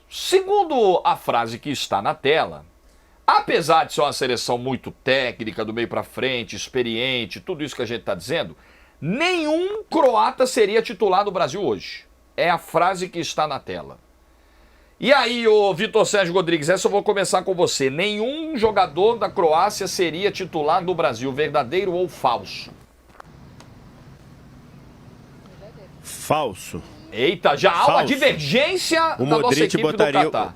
segundo a frase que está na tela, apesar de ser uma seleção muito técnica, do meio para frente, experiente, tudo isso que a gente está dizendo, nenhum croata seria titular do Brasil hoje. É a frase que está na tela. E aí, ô Vitor Sérgio Rodrigues, essa eu vou começar com você. Nenhum jogador da Croácia seria titular do Brasil, verdadeiro ou falso? Falso. Eita, já há uma divergência da nossa equipe botaria, do Catar.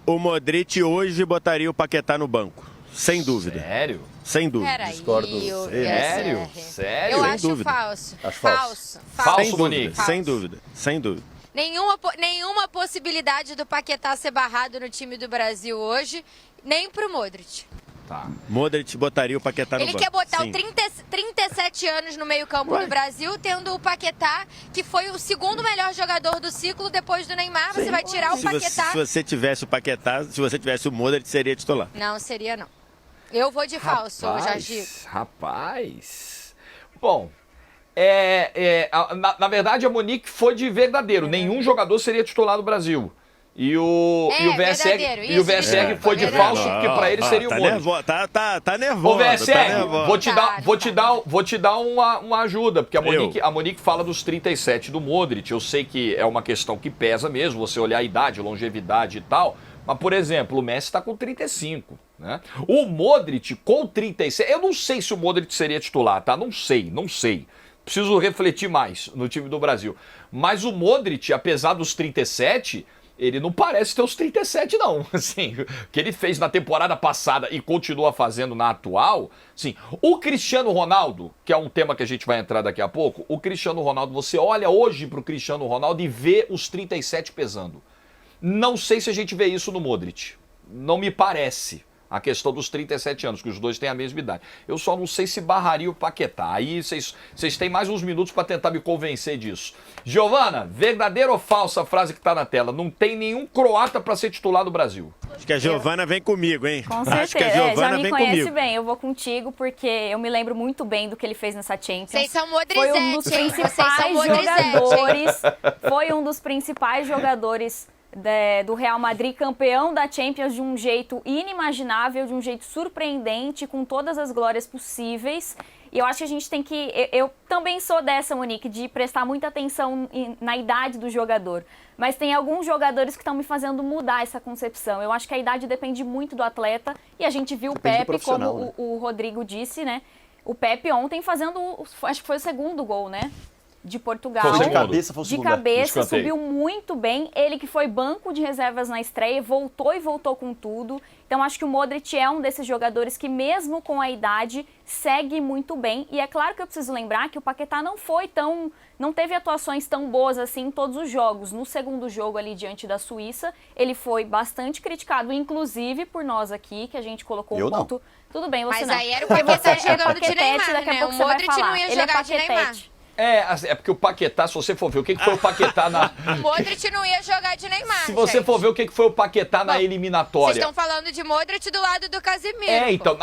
O Modric hoje botaria o Paquetá no banco. Sem dúvida. Sério? Sem dúvida. Peraí, Sério? Eu Sem acho dúvida. falso. Acho falso. Falso, Monique. Sem dúvida. Sem dúvida. Nenhuma possibilidade do Paquetá ser barrado no time do Brasil hoje, nem pro Modric. Tá. Modric botaria o Paquetá no Ele banco. quer botar Sim. 37 anos no meio-campo do Brasil, tendo o Paquetá, que foi o segundo melhor jogador do ciclo depois do Neymar. Você vai tirar o Paquetá. Se você tivesse o Paquetá, se você tivesse o Modric, seria titular. Não, seria não. Eu vou de falso, Jardim. Rapaz. Bom, na verdade a Monique foi de verdadeiro. Nenhum jogador seria titular do Brasil. E o VSR foi de falso, porque para ele seria o Modric. Tá nervoso. Ô, VSR, vou te dar uma ajuda, porque a Monique fala dos 37 do Modric. Eu sei que é uma questão que pesa mesmo, você olhar a idade, longevidade e tal. Mas, por exemplo, o Messi está com 35, né? O Modric com 36, eu não sei se o Modric seria titular, tá? Não sei. Preciso refletir mais no time do Brasil. Mas o Modric, apesar dos 37, ele não parece ter os 37 não. Assim, o que ele fez na temporada passada e continua fazendo na atual, assim, o Cristiano Ronaldo, que é um tema que a gente vai entrar daqui a pouco, o Cristiano Ronaldo, você olha hoje pro Cristiano Ronaldo e vê os 37 pesando. Não sei se a gente vê isso no Modric. Não me parece. A questão dos 37 anos, que os dois têm a mesma idade. Eu só não sei se barraria o Paquetá. Aí vocês têm mais uns minutos para tentar me convencer disso. Giovana, verdadeira ou falsa a frase que está na tela? Não tem nenhum croata para ser titular do Brasil. Acho que a Giovana vem comigo, hein? Com certeza. Acho que a Giovana já me vem conhece comigo. bem. Eu vou contigo porque eu me lembro muito bem do que ele fez nessa Champions. Vocês são Foi um dos principais jogadores. Foi um dos principais jogadores do Real Madrid, campeão da Champions de um jeito inimaginável, de um jeito surpreendente, com todas as glórias possíveis. E eu acho que a gente tem que... Eu também sou dessa, Monique, de prestar muita atenção na idade do jogador. Mas tem alguns jogadores que estão me fazendo mudar essa concepção. Eu acho que a idade depende muito do atleta. E a gente viu o Pepe, como né? o Rodrigo disse, né? O Pepe ontem fazendo, acho que foi o segundo gol, né? De Portugal. Foi de cabeça, foi o segundo. De cabeça, subiu muito bem. Ele que foi banco de reservas na estreia, voltou com tudo. Então acho que o Modric é um desses jogadores que mesmo com a idade segue muito bem. E é claro que eu preciso lembrar que o Paquetá não teve atuações tão boas assim em todos os jogos. No segundo jogo ali diante da Suíça, ele foi bastante criticado, inclusive por nós aqui, que a gente colocou um ponto. Tudo bem, você mas não. aí era o Paquetá jogando de Neymar, daqui a né? pouco O você vai Modric falar. não ia Ele jogar de Neymar. É porque o Paquetá, se você for ver, o que foi o Paquetá na... O Modric não ia jogar de Neymar, Se você for ver o que foi o Paquetá na eliminatória... Vocês estão falando de Modric do lado do Casemiro. Então,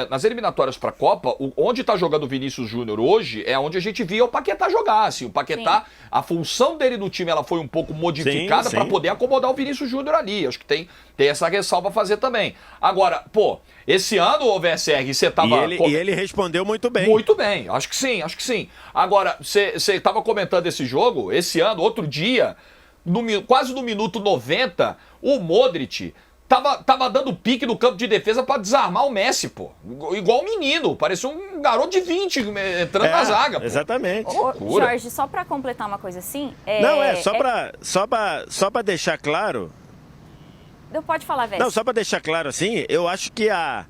nas eliminatórias pra Copa, onde tá jogando o Vinícius Júnior hoje, é onde a gente via o Paquetá jogar, assim. O Paquetá, a função dele no time, ela foi um pouco modificada para poder acomodar o Vinícius Júnior ali. Acho que tem essa ressalva a fazer também. Agora, esse ano, o VSR, você tava... E ele respondeu muito bem. Muito bem, acho que sim. Agora, você estava comentando esse jogo, esse ano, outro dia, quase no minuto 90, o Modric tava dando pique no campo de defesa para desarmar o Messi, pô. Igual um menino, parecia um garoto de 20 entrando na zaga, pô. Exatamente. Jorge, só para completar uma coisa assim... Só para deixar claro... Pode falar, Veste. Não, só para deixar claro assim, eu acho que a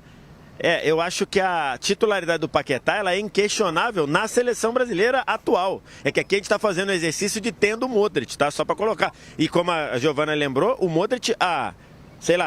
titularidade do Paquetá ela é inquestionável na seleção brasileira atual. É que aqui a gente está fazendo o exercício de tendo o Modric, tá? Só para colocar. E como a Giovana lembrou, o Modric há,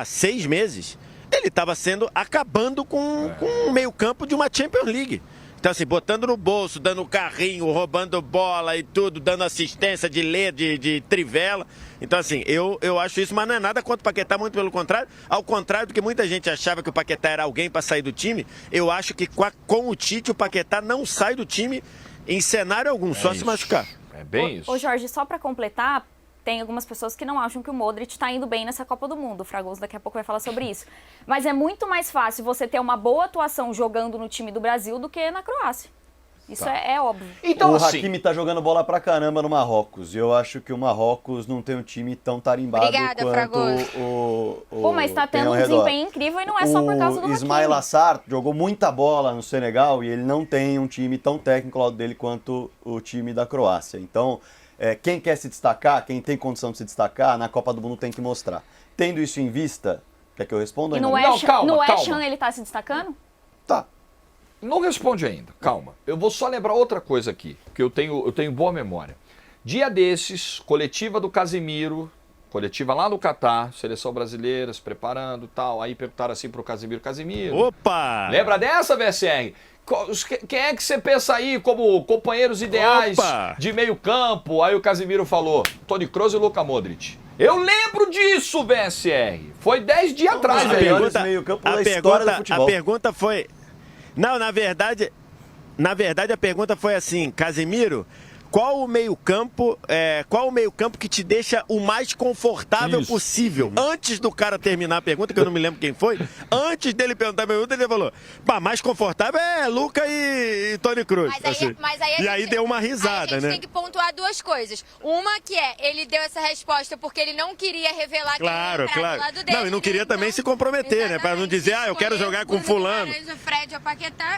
6 meses, ele estava acabando com o meio-campo de uma Champions League. Então, assim, botando no bolso, dando carrinho, roubando bola e tudo, dando assistência de trivela. Então, assim, eu acho isso, mas não é nada contra o Paquetá, muito pelo contrário. Ao contrário do que muita gente achava que o Paquetá era alguém para sair do time, eu acho que com o Tite, o Paquetá não sai do time em cenário algum, só se machucar. É É bem isso. Ô Jorge, só para completar, tem algumas pessoas que não acham que o Modric está indo bem nessa Copa do Mundo. O Fragoso daqui a pouco vai falar sobre isso. Mas é muito mais fácil você ter uma boa atuação jogando no time do Brasil do que na Croácia. Isso é óbvio. Então, o Hakimi tá jogando bola pra caramba no Marrocos. E eu acho que o Marrocos não tem um time tão tarimbado quanto o Pô, mas tá tendo um desempenho incrível e não é só por causa do Hakimi. O Ismail Assar jogou muita bola no Senegal e ele não tem um time tão técnico ao lado dele quanto o time da Croácia. Então, quem quer se destacar, quem tem condição de se destacar, na Copa do Mundo tem que mostrar. Tendo isso em vista, quer que eu responda? E no West Ham ele tá se destacando? Tá. Não responde ainda, calma. Eu vou só lembrar outra coisa aqui, que eu tenho boa memória. Dia desses, coletiva do Casemiro, coletiva lá no Catar, seleção brasileira se preparando e tal. Aí perguntaram assim pro Casemiro. Opa! Lembra dessa, VSR? Quem é que você pensa aí como companheiros ideais de meio campo? Aí o Casemiro falou, Toni Kroos e Luka Modric. Eu lembro disso, VSR. Foi 10 dias atrás. A pergunta foi... Não, na verdade a pergunta foi assim, Casemiro, qual o meio-campo que te deixa o mais confortável possível? Antes do cara terminar a pergunta, que eu não me lembro quem foi, antes dele perguntar a pergunta, ele falou, mais confortável é Luka e Toni Kroos. Aí deu uma risada, né? A gente tem que pontuar duas coisas. Uma que ele deu essa resposta porque ele não queria revelar quem ia entrar do lado dele. Não, e não queria também se comprometer, né? Pra não dizer, eu quero jogar com fulano.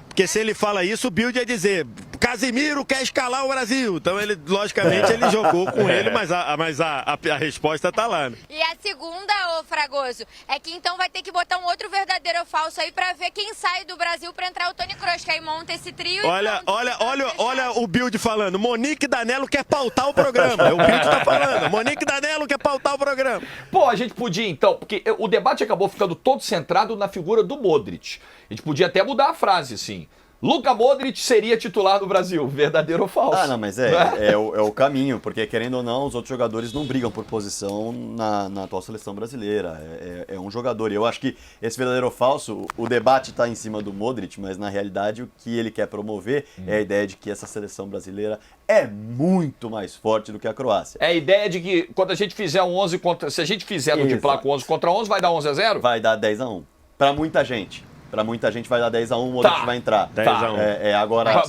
Porque se ele fala isso, o Bild ia dizer, Casemiro quer escalar o Brasil. Então, ele, logicamente, ele jogou com ele, mas a resposta tá lá. Né? E a segunda, ô Fragoso, é que então vai ter que botar um outro verdadeiro ou falso aí pra ver quem sai do Brasil pra entrar o Toni Kroos, que aí monta esse trio olha o Bild falando, Monique Danello quer pautar o programa. O Bild tá falando, Monique Danello quer pautar o programa. Pô, a gente podia então, porque o debate acabou ficando todo centrado na figura do Modric. A gente podia até mudar a frase, assim. Luka Modric seria titular do Brasil, verdadeiro ou falso? Ah, não, mas é o caminho, porque querendo ou não, os outros jogadores não brigam por posição na atual seleção brasileira. É um jogador. E eu acho que esse verdadeiro ou falso, o debate está em cima do Modric, mas na realidade o que ele quer promover é a ideia de que essa seleção brasileira é muito mais forte do que a Croácia. É a ideia de que quando a gente fizer um 11 contra... Se a gente fizer no Diplá com 11 contra 11, vai dar 11-0? Vai dar 10-1. Para muita gente. Pra muita gente vai dar 10-1, o Modric vai entrar. 10-1. Agora...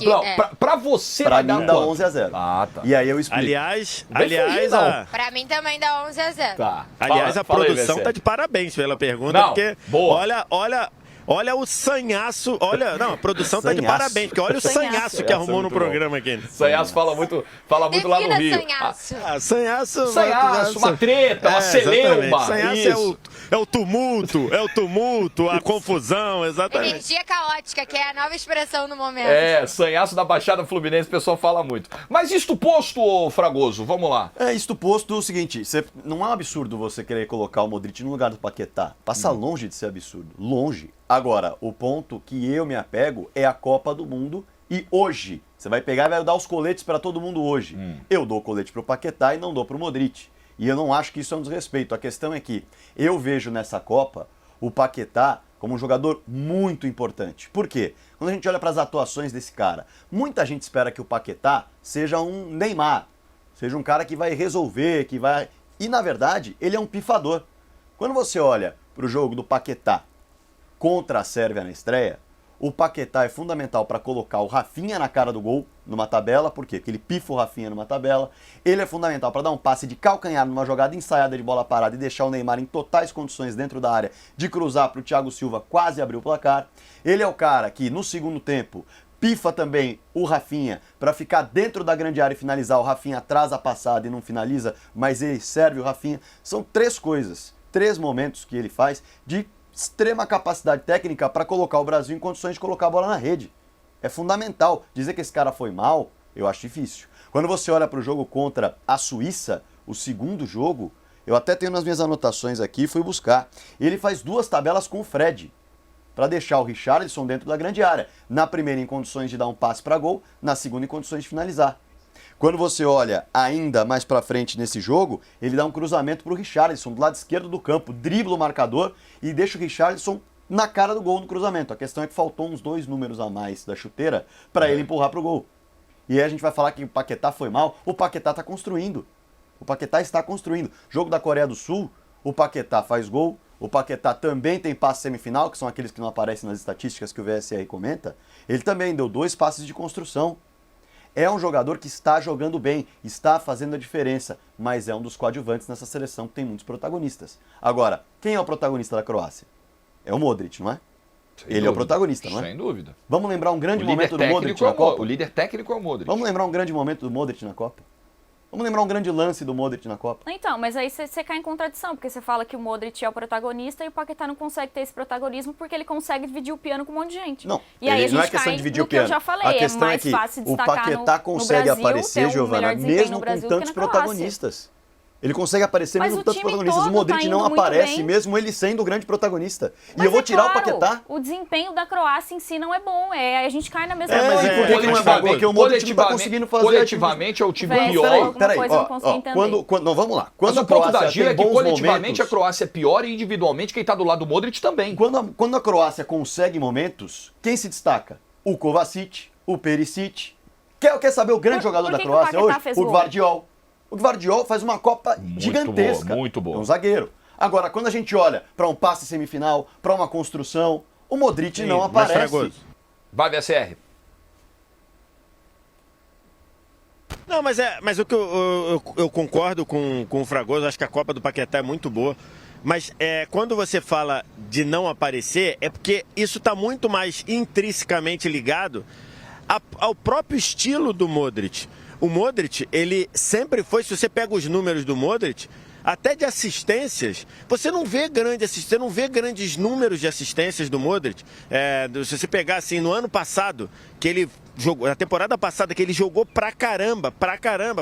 Pra você pra vai mim dar dá 11-0. Ah, tá. E aí eu explico. Aliás, Pra mim também dá 11-0. Tá. Aliás, a produção tá de parabéns pela pergunta, porque olha o sanhaço, a produção tá de parabéns, porque olha o sanhaço que arrumou no programa aqui. Sanhaço fala muito lá no Rio. Sanhaço. Sanhaço, uma treta, uma celeuma. Sanhaço é o tumulto, a confusão, exatamente. Energia caótica, que é a nova expressão no momento. Sanhaço da Baixada Fluminense, o pessoal fala muito. Mas isto posto, ô Fragoso, vamos lá. Isto posto, o seguinte, não é um absurdo você querer colocar o Modric no lugar do Paquetá. Passa longe de ser absurdo, longe. Agora, o ponto que eu me apego é a Copa do Mundo e hoje. Você vai pegar e vai dar os coletes para todo mundo hoje. Eu dou o colete pro Paquetá e não dou pro Modric. E eu não acho que isso é um desrespeito. A questão é que eu vejo nessa Copa o Paquetá como um jogador muito importante. Por quê? Quando a gente olha para as atuações desse cara, muita gente espera que o Paquetá seja um Neymar, seja um cara que vai resolver, que vai... E, na verdade, ele é um pifador. Quando você olha para o jogo do Paquetá contra a Sérvia na estreia, o Paquetá é fundamental para colocar o Rafinha na cara do gol numa tabela. Por quê? Porque ele pifa o Rafinha numa tabela. Ele é fundamental para dar um passe de calcanhar numa jogada ensaiada de bola parada e deixar o Neymar em totais condições dentro da área de cruzar para o Thiago Silva quase abrir o placar. Ele é o cara que no segundo tempo pifa também o Rafinha para ficar dentro da grande área e finalizar. O Rafinha atrasa a passada e não finaliza, mas ele serve o Rafinha. São três coisas, três momentos que ele faz de extrema capacidade técnica para colocar o Brasil em condições de colocar a bola na rede. É fundamental. Dizer que esse cara foi mal, eu acho difícil. Quando você olha para o jogo contra a Suíça, o segundo jogo, eu até tenho nas minhas anotações aqui, fui buscar. Ele faz duas tabelas com o Fred, para deixar o Richarlison dentro da grande área. Na primeira em condições de dar um passe para gol, na segunda em condições de finalizar. Quando você olha ainda mais para frente nesse jogo, ele dá um cruzamento para o Richarlison, do lado esquerdo do campo, dribla o marcador e deixa o Richarlison na cara do gol no cruzamento. A questão é que faltou uns 2 números a mais da chuteira para ele empurrar para o gol. E aí a gente vai falar que o Paquetá foi mal. O Paquetá está construindo. O Paquetá está construindo. Jogo da Coreia do Sul, o Paquetá faz gol. O Paquetá também tem passe semifinal, que são aqueles que não aparecem nas estatísticas que o VSR comenta. Ele também deu 2 passes de construção. É um jogador que está jogando bem, está fazendo a diferença, mas é um dos coadjuvantes nessa seleção que tem muitos protagonistas. Agora, quem é o protagonista da Croácia? É o Modric, não é? Ele é o protagonista, não é? Sem dúvida. Vamos lembrar um grande momento do Modric na Copa? O líder técnico é o Modric. Vamos lembrar um grande momento do Modric na Copa? Vamos lembrar um grande lance do Modric na Copa? Então, mas aí você cai em contradição, porque você fala que o Modric é o protagonista e o Paquetá não consegue ter esse protagonismo porque ele consegue dividir o piano com um monte de gente. Não, e aí a gente não é questão de dividir o piano. Que eu já falei, a questão é mais é que fácil o destacar Paquetá consegue no Brasil, aparecer, Giovana, mesmo com tantos protagonistas. Ele consegue aparecer mesmo com tantos protagonistas. O Modric não aparece, mesmo ele sendo o grande protagonista. Mas e eu vou tirar o Paquetá. O desempenho da Croácia em si não é bom. A gente cai na mesma coisa. Mas por que não é bom? Porque o Modric não está conseguindo fazer. Coletivamente é o time pior. Peraí, não, vamos lá. Quando o ponto da Gila é que coletivamente momentos, a Croácia é pior e individualmente quem está do lado do Modric também. Quando a Croácia consegue momentos, quem se destaca? O Kovacic, o Perisic. Quer saber o grande jogador da Croácia hoje? O Gvardiol. O Gvardiol faz uma Copa gigantesca. Muito boa. É um zagueiro. Agora, quando a gente olha para um passe semifinal, para uma construção, o Modric não aparece. Vai, VSR. Não, mas o que eu concordo com o Fragoso, acho que a Copa do Paquetá é muito boa. Mas quando você fala de não aparecer, é porque isso está muito mais intrinsecamente ligado ao próprio estilo do Modric. O Modric, ele sempre foi, se você pega os números do Modric, até de assistências, você não vê grandes números de assistências do Modric. Se você pegar assim, no ano passado, que ele jogou, na temporada passada, que ele jogou pra caramba,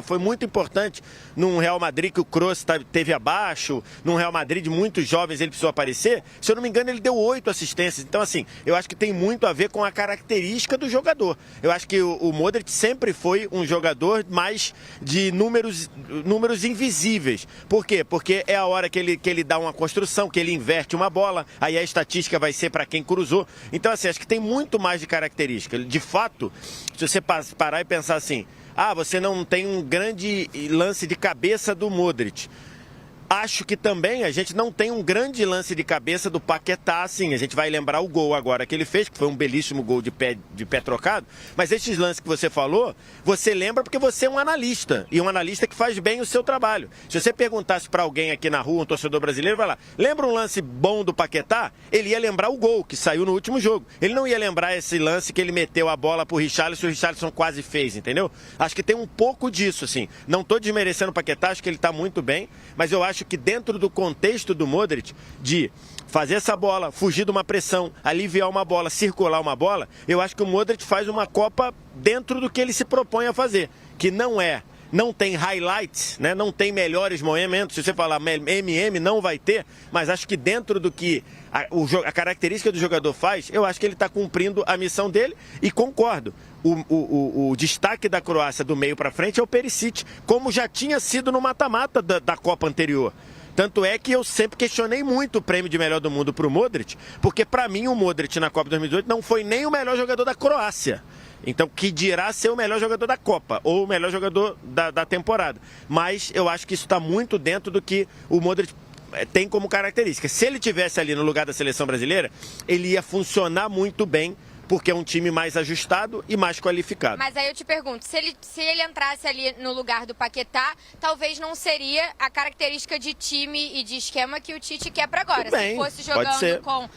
foi muito importante num Real Madrid que o Kroos teve abaixo, num Real Madrid de muitos jovens ele precisou aparecer, se eu não me engano ele deu 8 assistências, então assim, eu acho que tem muito a ver com a característica do jogador. Eu acho que o Modric sempre foi um jogador mais de números invisíveis. Por quê? Porque é a hora que ele dá uma construção, que ele inverte uma bola, aí a estatística vai ser para quem cruzou. Então assim, acho que tem muito mais de característica. De fato, se você parar e pensar assim, você não tem um grande lance de cabeça do Modric. Acho que também a gente não tem um grande lance de cabeça do Paquetá, assim. A gente vai lembrar o gol agora que ele fez, que foi um belíssimo gol de pé trocado. Mas esses lances que você falou, você lembra porque você é um analista. E um analista que faz bem o seu trabalho. Se você perguntasse para alguém aqui na rua, um torcedor brasileiro, vai lá, lembra um lance bom do Paquetá? Ele ia lembrar o gol que saiu no último jogo. Ele não ia lembrar esse lance que ele meteu a bola pro Richarlison e o Richarlison quase fez, entendeu? Acho que tem um pouco disso, assim. Não tô desmerecendo o Paquetá, acho que ele tá muito bem, mas eu acho que dentro do contexto do Modric, de fazer essa bola, fugir de uma pressão, aliviar uma bola, circular uma bola, eu acho que o Modric faz uma Copa dentro do que ele se propõe a fazer, que não tem highlights, né? Não tem melhores momentos. Se você falar MM, não vai ter, mas acho que dentro do que a característica do jogador faz, eu acho que ele está cumprindo a missão dele e concordo. O destaque da Croácia do meio para frente é o Perisic, como já tinha sido no mata-mata da Copa anterior. Tanto é que eu sempre questionei muito o prêmio de melhor do mundo para o Modric, porque para mim o Modric na Copa 2018 não foi nem o melhor jogador da Croácia. Então, que dirá ser o melhor jogador da Copa, ou o melhor jogador da temporada. Mas eu acho que isso está muito dentro do que o Modric tem como característica. Se ele tivesse ali no lugar da seleção brasileira, ele ia funcionar muito bem, porque é um time mais ajustado e mais qualificado. Mas aí eu te pergunto, se ele entrasse ali no lugar do Paquetá, talvez não seria a característica de time e de esquema que o Tite quer para agora. Bem, se fosse jogando com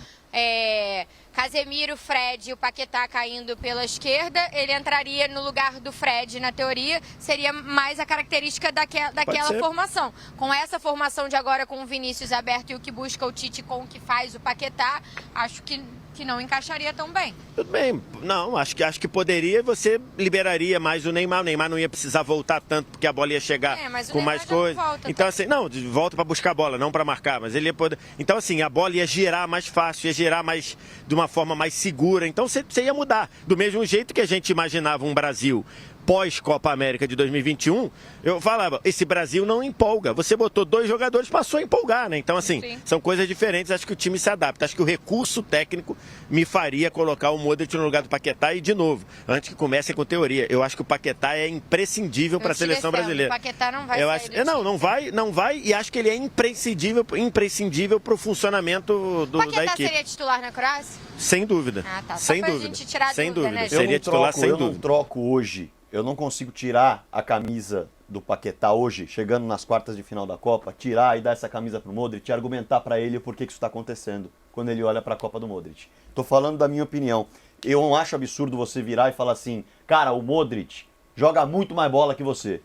Casemiro, Fred e o Paquetá caindo pela esquerda, ele entraria no lugar do Fred, na teoria, seria mais a característica daquela formação. Com essa formação de agora com o Vinícius aberto e o que busca o Tite com o que faz o Paquetá, acho que não encaixaria tão bem. Tudo bem, não, acho que poderia, você liberaria mais o Neymar não ia precisar voltar tanto, porque a bola ia chegar com mais coisa. Então assim, volta para buscar a bola, não para marcar, mas ele ia poder. Então assim, a bola ia girar mais fácil, ia girar mais de uma forma mais segura, então você ia mudar. Do mesmo jeito que a gente imaginava um Brasil pós-Copa América de 2021, eu falava, esse Brasil não empolga. Você botou 2 jogadores, passou a empolgar, né? Então, assim, são coisas diferentes, acho que o time se adapta. Acho que o recurso técnico me faria colocar o Modric no lugar do Paquetá e, de novo, antes que comecem com teoria, eu acho que o Paquetá é imprescindível para a seleção brasileira. O Paquetá não vai sair não vai, e acho que ele é imprescindível para o funcionamento da equipe. O Paquetá seria titular na Croácia? Sem dúvida. Ah, tá. Sem Só pra dúvida. gente tirar Sem dúvida, dúvida. né, Seria titular sem dúvida. Eu não troco hoje. Eu não consigo tirar a camisa do Paquetá hoje, chegando nas quartas de final da Copa, tirar e dar essa camisa pro Modric e argumentar para ele o porquê que isso está acontecendo quando ele olha para a Copa do Modric. Tô falando da minha opinião. Eu não acho absurdo você virar e falar assim, cara, o Modric joga muito mais bola que você,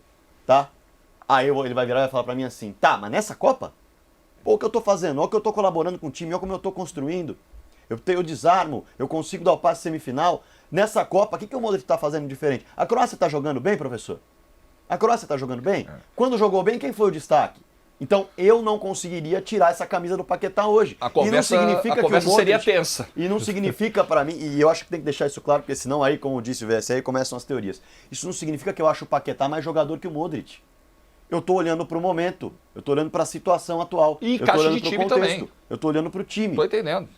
tá? Aí ele vai virar e vai falar para mim assim, tá, mas nessa Copa? Pô, o que eu tô fazendo? Olha o que eu tô colaborando com o time, olha como eu tô construindo. Eu desarmo, eu consigo dar o passe semifinal. Nessa Copa, o que o Modric está fazendo diferente? A Croácia está jogando bem, professor? A Croácia está jogando bem? Quando jogou bem, quem foi o destaque? Então, eu não conseguiria tirar essa camisa do Paquetá hoje. A conversa seria tensa. E não significa para mim, e eu acho que tem que deixar isso claro, porque senão aí, como disse o VSA, aí começam as teorias. Isso não significa que eu acho o Paquetá mais jogador que o Modric. Eu tô olhando para o momento, eu tô olhando para a situação atual. E eu caixa tô olhando de pro time contexto, também. eu tô olhando para o time. Tô entendendo.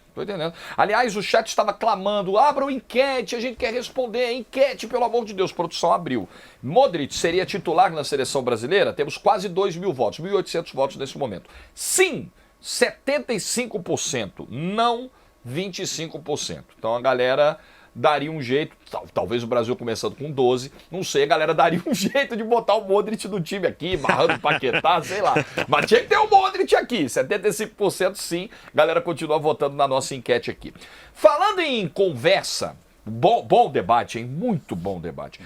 Aliás, o chat estava clamando, abra o enquete, a gente quer responder, enquete, pelo amor de Deus, produção abriu. Modric seria titular na seleção brasileira? Temos quase 2.000 votos, 1.800 votos nesse momento. Sim, 75%, não 25%. Então a galera daria um jeito, talvez o Brasil começando com 12, não sei, a galera daria um jeito de botar o Modric no time aqui, barrando o Paquetá, sei lá. Mas tinha que ter o Modric aqui, 75% sim, a galera continua votando na nossa enquete aqui. Falando em conversa, bom debate, hein? Muito bom debate.